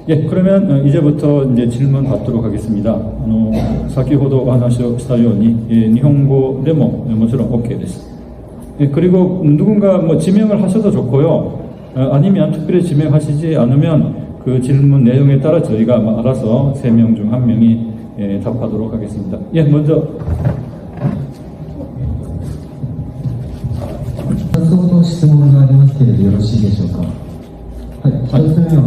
예, 그러면 이제부터 이제 질문 받도록 하겠습니다. 先ほどお話をしたように、日本語でももちろん OK です。 그리고 누군가 뭐 지명을 하셔도 좋고요. 아니면 특별히 지명하시지 않으면 그 질문 내용에 따라 저희가 알아서 3명 중 1명이 답하도록 하겠습니다. 예, 먼저. 2つほど質問がありますけれどよろしいでしょうか。はい、1つ目は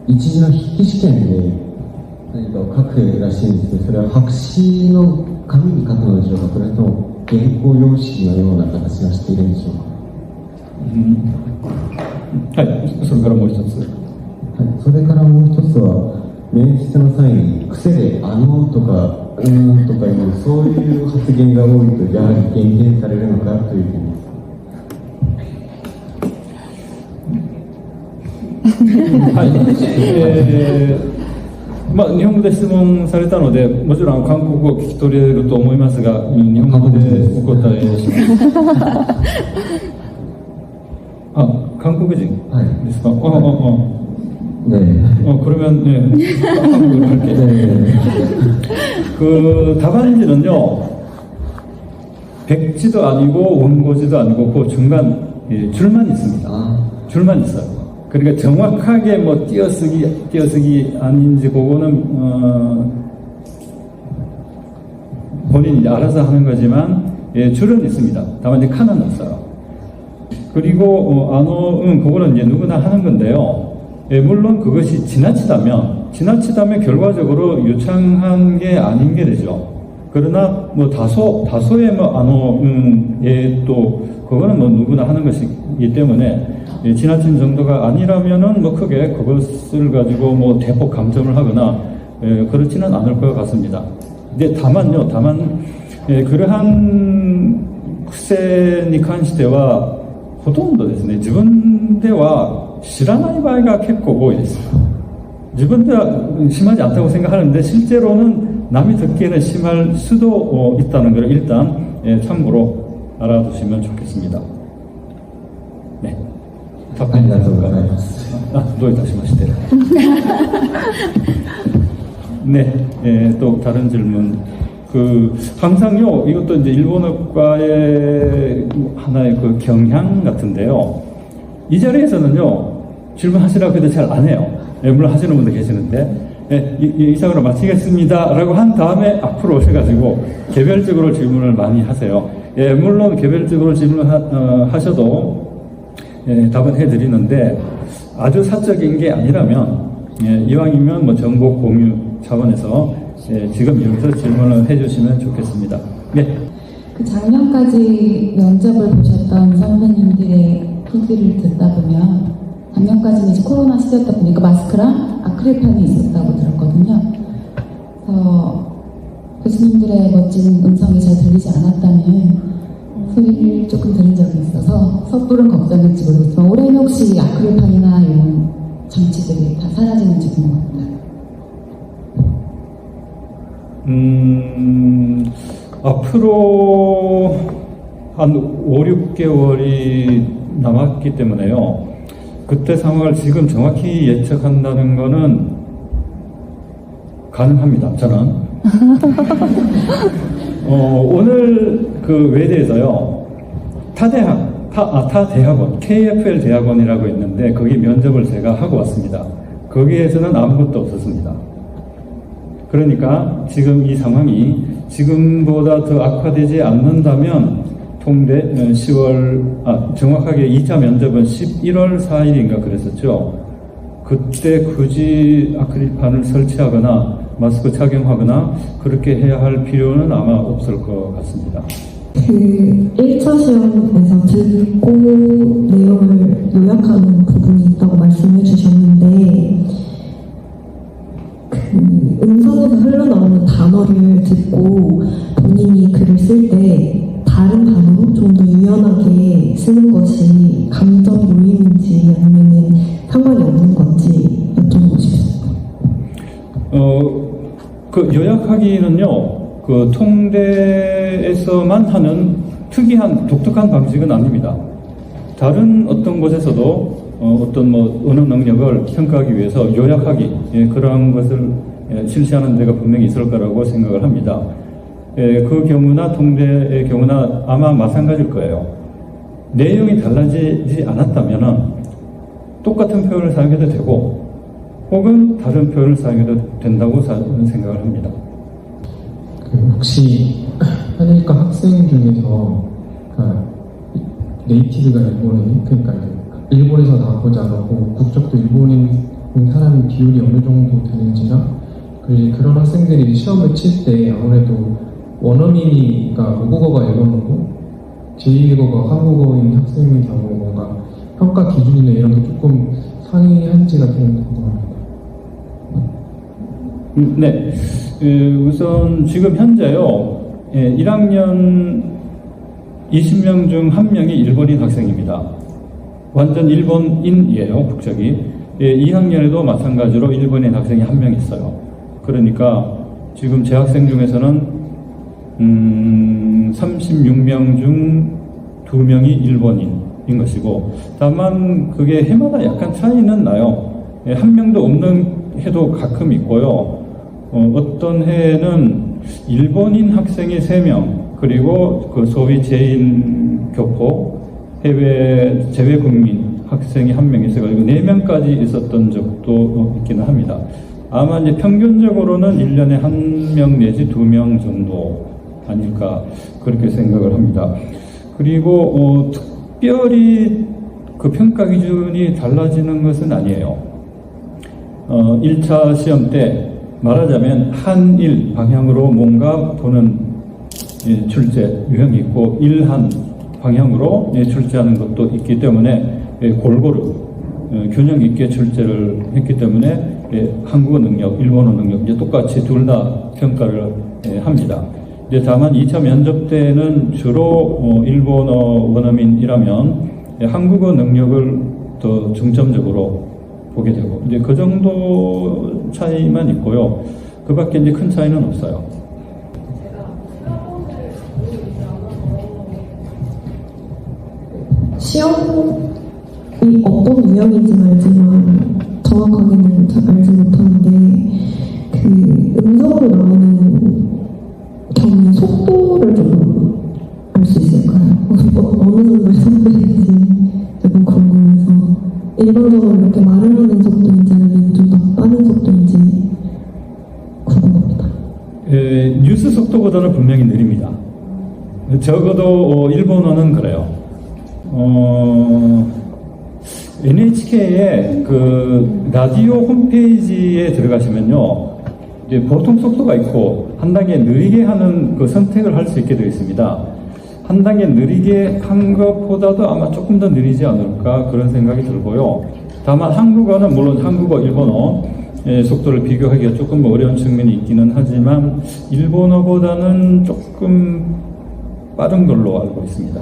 一次の筆記試験で何かを書くらしいんですけど、それは白紙の紙に書くのでしょうか、それとも原稿用紙のような形がしているんでしょうか。はい、それからもう一つ。はい、それからもう一つは面接の際に癖でとかとかいうそういう発言が多いとやはり減点されるのかという点です。はい、日本語で質問されたので、もちろん韓国語を聞き取れると思いますが、日本語でお答えします。あ、韓国人ですか。네. 그러면 한국어로 할게요. 그 답안지는요, 백지도 아니고 원고지도 아니고 그 중간 줄만 있습니다. 줄만 있어요. 그러니까 정확하게 뭐 띄어쓰기 아닌지 그거는 본인이 알아서 하는 거지만 줄은 있습니다. 다만 이제 칸은 없어요. 그리고 그거는 이제 누구나 하는 건데요. 물론 그것이 지나치다면 결과적으로 유창한 게 아닌 게 되죠. 그러나 뭐 다소의 또 그거는 뭐 누구나 하는 것이기 때문에 지나친 정도가 아니라면은 뭐 크게 그것을 가지고 뭐 대폭 감점을 하거나 그렇지는 않을 것 같습니다. 근데 다만 그러한癖に関してはほとんどですね、自分では知らない場合が結構多いです。自分では심하지 않다고 생각하는데 실제로는 남이 듣기에는 심할 수도 있다는 걸 일단 참고로 알아두시면 좋겠습니다. 네. 답변이 또 다시 마시대. 네, 또 다른 질문. 항상요, 이것도 이제 일본어과의 하나의 그 경향 같은데요. 이 자리에서는요, 질문하시라고 해도 잘 안 해요. 물론 하시는 분도 계시는데, 이상으로 마치겠습니다. 라고 한 다음에 앞으로 오셔가지고 개별적으로 질문을 많이 하세요. 물론 개별적으로 질문하셔도 답은 해드리는데, 아주 사적인 게 아니라면, 이왕이면 뭐 정보 공유 차원에서 지금 여기서 질문을 해주시면 좋겠습니다. 네. 그 작년까지 면접을 보셨던 선배님들의 얘기를 듣다 보면 작년까지는 이제 코로나 시대였다 보니까 마스크랑 아크릴판이 있었다고 들었거든요. 그래서 교수님들의 멋진 음성이 잘 들리지 않았다는 소리를 조금 들은 적이 있어서 섣부른 걱정일지 모르겠지만 올해는 혹시 아크릴판이나 이런 장치들이 다 사라지는지 궁금합니다. 앞으로 한 5, 6개월이 남았기 때문에요. 그때 상황을 지금 정확히 예측한다는 거는 가능합니다. 저는. 오늘 그 외대에서요. 타 대학원, KFL 대학원이라고 있는데 거기 면접을 제가 하고 왔습니다. 거기에서는 아무것도 없었습니다. 그러니까 지금 이 상황이 지금보다 더 악화되지 않는다면 통대 정확하게 2차 면접은 11월 4일인가 그랬었죠. 그때 굳이 아크릴판을 설치하거나 마스크 착용하거나 그렇게 해야 할 필요는 아마 없을 것 같습니다. 그 1차 시험에서 듣고 내용을 요약하는 부분이 있다고 말씀해 주셨는데 그 음성에서 흘러나오는 단어를 듣고 본인이 글을 쓸 때 다른 단어로 좀 더 유연하게 쓰는 것이 감정 요인인지 아니면 상관이 없는 건지 여쭤보고 싶습니다. 그 요약하기는요, 그 통대에서만 하는 특이한 독특한 방식은 아닙니다. 다른 어떤 곳에서도 어떤 언어 능력을 평가하기 위해서 요약하기, 그러한 것을 실시하는 데가 분명히 있을 거라고 생각을 합니다. 그 경우나 통대의 경우나 아마 마찬가지일 거예요. 내용이 달라지지 않았다면은 똑같은 표현을 사용해도 되고, 혹은 다른 표현을 사용해도 된다고 생각을 합니다. 혹시 한일과 학생 중에서 네이티브가 일본인, 그러니까 일본에서 나오지 않았고 국적도 일본인 사람의 비율이 어느 정도 되는지나, 그리고 그런 학생들이 시험을 칠 때 아무래도 원어민이, 그러니까 모국어가 일본어고 제2외국어가 한국어인 학생의 경우 뭔가 평가 기준이나 이런 게 조금 상이한지가 좀 궁금합니다. 네, 우선 지금 현재요, 1학년 20명 중 1명이 일본인 학생입니다. 완전 일본인이에요, 국적이. 2학년에도 마찬가지로 일본인 학생이 1명 있어요. 그러니까 지금 제 학생 중에서는 36명 중 2명이 일본인인 것이고, 다만 그게 해마다 약간 차이는 나요. 1명도 없는 해도 가끔 있고요. 어떤 해에는 일본인 학생이 3명, 그리고 그 소위 재인 교포, 해외 재외국민 학생이 1명 있어가지고 4명까지 있었던 적도 있기는 합니다. 아마 이제 평균적으로는 1년에 1명 내지 2명 정도 아닐까, 그렇게 생각을 합니다. 그리고 특별히 그 평가 기준이 달라지는 것은 아니에요. 1차 시험 때 말하자면 한일 방향으로 뭔가 보는 출제 유형이 있고, 일한 방향으로 출제하는 것도 있기 때문에 골고루 균형 있게 출제를 했기 때문에 한국어 능력, 일본어 능력 이제 똑같이 둘 다 평가를 합니다. 이제 다만 2차 면접 때는 주로 일본어 원어민이라면 한국어 능력을 더 중점적으로 보게 되고, 이제 그 정도 차이만 있고요. 그 밖에 이제 큰 차이는 없어요. 시험이 어떤 유형인지는 알지만 정확하게는 잘 알지 못하는데, 그 음성으로 나오는 경의 속도를 좀 알 수 있을까요? 어느 정도의 속도인지 조금 궁금해서, 일반적으로 이렇게 말을 하는 속도인지 아니면 좀 더 빠른 속도인지 궁금합니다. 뉴스 속도보다는 분명히 느립니다. 적어도 일본어는 그래요. NHK의 그 라디오 홈페이지에 들어가시면요, 이제 보통 속도가 있고 한 단계 느리게 하는 그 선택을 할 수 있게 되어 있습니다. 한 단계 느리게 한 것보다도 아마 조금 더 느리지 않을까, 그런 생각이 들고요. 다만 한국어는 물론 한국어, 일본어 속도를 비교하기가 조금 어려운 측면이 있기는 하지만 일본어보다는 조금 빠른 걸로 알고 있습니다.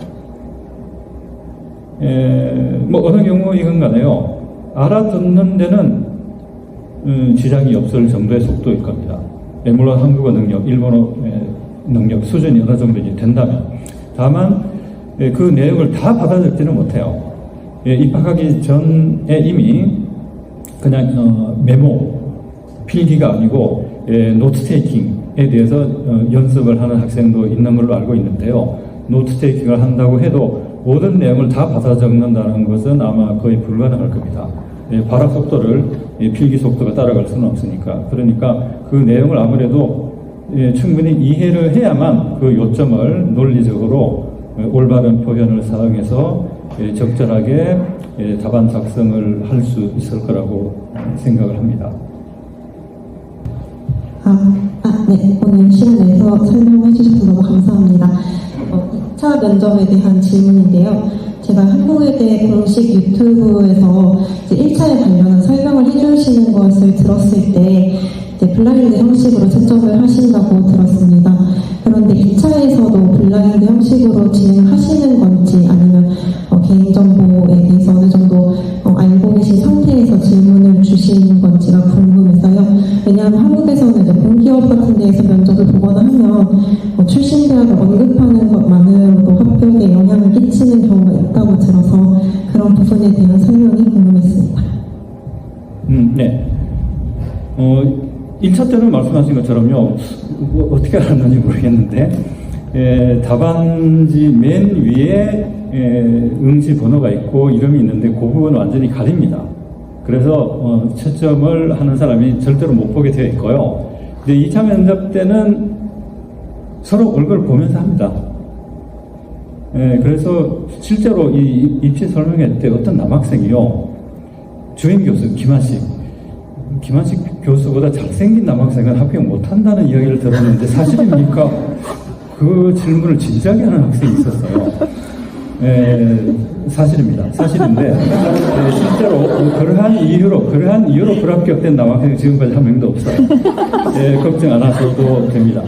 어느 경우이건 간에요, 알아듣는 데는 지장이 없을 정도의 속도일 겁니다. 물론 한국어 능력, 일본어 능력 수준이 어느 정도 된다면. 다만 그 내용을 다 받아듣지는 못해요. 입학하기 전에 이미 그냥 메모, 필기가 아니고 노트 테이킹에 대해서 연습을 하는 학생도 있는 걸로 알고 있는데요. 노트 테이킹을 한다고 해도 모든 내용을 다 받아 적는다는 것은 아마 거의 불가능할 겁니다. 발화 속도를 필기 속도가 따라갈 수는 없으니까. 그러니까 그 내용을 아무래도 충분히 이해를 해야만 그 요점을 논리적으로 올바른 표현을 사용해서 적절하게 답안 작성을 할 수 있을 거라고 생각을 합니다. 네. 오늘 시간 내서 설명해 주셔서 너무 감사합니다. 2차 면접에 대한 질문인데요. 제가 한국외대 공식 유튜브에서 이제 1차에 관련한 설명을 해주시는 것을 들었을 때 이제 블라인드 형식으로 채점을 하신다고 들었습니다. 그런데 2차에서도 블라인드 형식으로 진행하시는 건지, 아니면 개인정보에 대해서 어느 정도 알고 계신 상태에서 질문을 주시는 건지가 궁금해서요. 왜냐하면 한국에서는 이제 공기업 같은 데에서 면접을 보거나 하면 출신 대학을 언급하는 것만으로도 합격에 영향을 끼치는 경우가 있다고 들어서 그런 부분에 대한 설명이 궁금합니다. 네. 1차 때는 말씀하신 것처럼요, 어떻게 알았는지 모르겠는데, 답안지 맨 위에 응시 번호가 있고 이름이 있는데 그 부분은 완전히 가립니다. 그래서 채점을 하는 사람이 절대로 못 보게 되어 있고요. 근데 2차 면접 때는 서로 얼굴을 보면서 합니다. 그래서 실제로 이 입시 설명회 때 어떤 남학생이요, 주임 교수 김한식 교수보다 잘생긴 남학생은 합격 못한다는 이야기를 들었는데 사실입니까? 그 질문을 진지하게 하는 학생이 있었어요. 사실입니다. 사실인데 실제로 그러한 이유로 불합격된 남학생이 지금까지 한 명도 없어요. 걱정 안 하셔도 됩니다.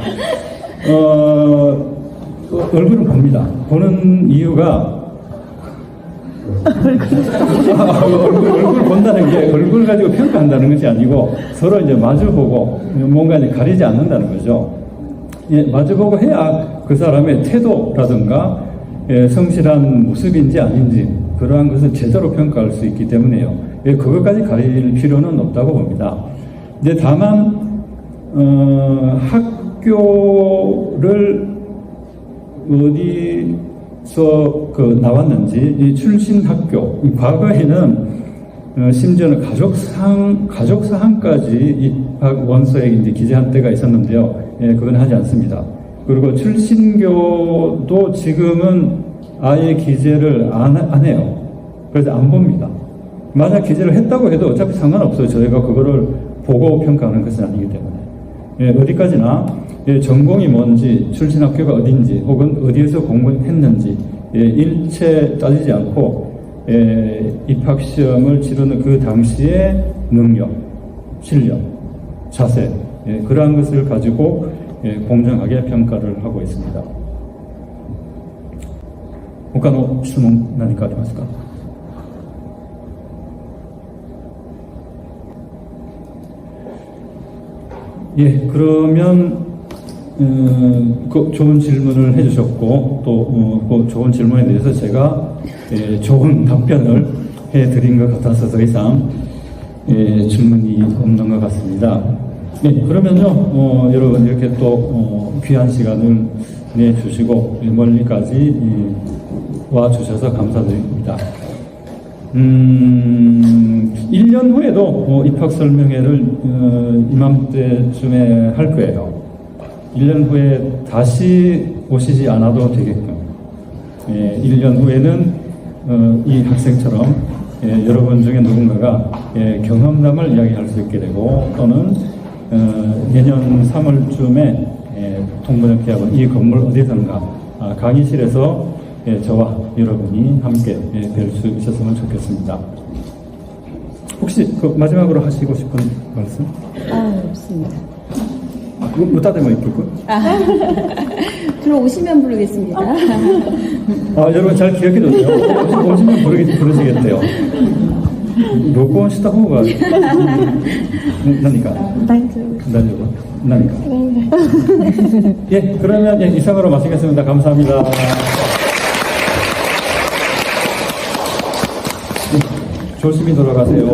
얼굴은 봅니다. 보는 이유가 얼굴 본다는 게 얼굴 가지고 평가한다는 것이 아니고 서로 이제 마주보고 뭔가 이제 가리지 않는다는 거죠. 마주보고 해야 그 사람의 태도라든가 성실한 모습인지 아닌지 그러한 것을 제대로 평가할 수 있기 때문에요. 그것까지 가릴 필요는 없다고 봅니다. 이제 다만 학교를 어디서 나왔는지, 이 출신 학교, 과거에는 심지어는 가족 사항까지 입학 원서에 이제 기재한 때가 있었는데요. 그건 하지 않습니다. 그리고 출신교도 지금은 아예 기재를 안 해요. 그래서 안 봅니다. 만약 기재를 했다고 해도 어차피 상관없어요. 저희가 그거를 보고 평가하는 것은 아니기 때문에. 어디까지나 전공이 뭔지, 출신 학교가 어딘지, 혹은 어디에서 공부했는지 일체 따지지 않고 입학시험을 치르는 그 당시의 능력, 실력, 자세, 그러한 것을 가지고 공정하게 평가를 하고 있습니다. 他の質問何かありますか? 예, 그러면 좋은 질문을 해주셨고 또 그 좋은 질문에 대해서 제가 좋은 답변을 해드린 것 같아서 더 이상 질문이 없는 것 같습니다. 네, 그러면요 여러분 이렇게 또 귀한 시간을 내주시고 멀리까지 와주셔서 감사드립니다. 1년 후에도 입학 설명회를 이맘때쯤에 할 거예요. 1년 후에 다시 오시지 않아도 되게끔 1년 후에는 이 학생처럼 여러분 중에 누군가가 경험담을 이야기할 수 있게 되고 또는 내년 3월쯤에 통번역회학원 이 건물 어디선가 강의실에서 저와 여러분이 함께 뵐 수 있었으면 좋겠습니다. 혹시 마지막으로 하시고 싶은 말씀? 없습니다. 무다대만 입을까? 들어오시면 부르겠습니다. 여러분 잘 기억해두세요. 오시면 부르시겠대요. 録音した方が何か大丈夫何か예, 그러면 이상으로 마치겠습니다. 감사합니다. 조심히 돌아가세요.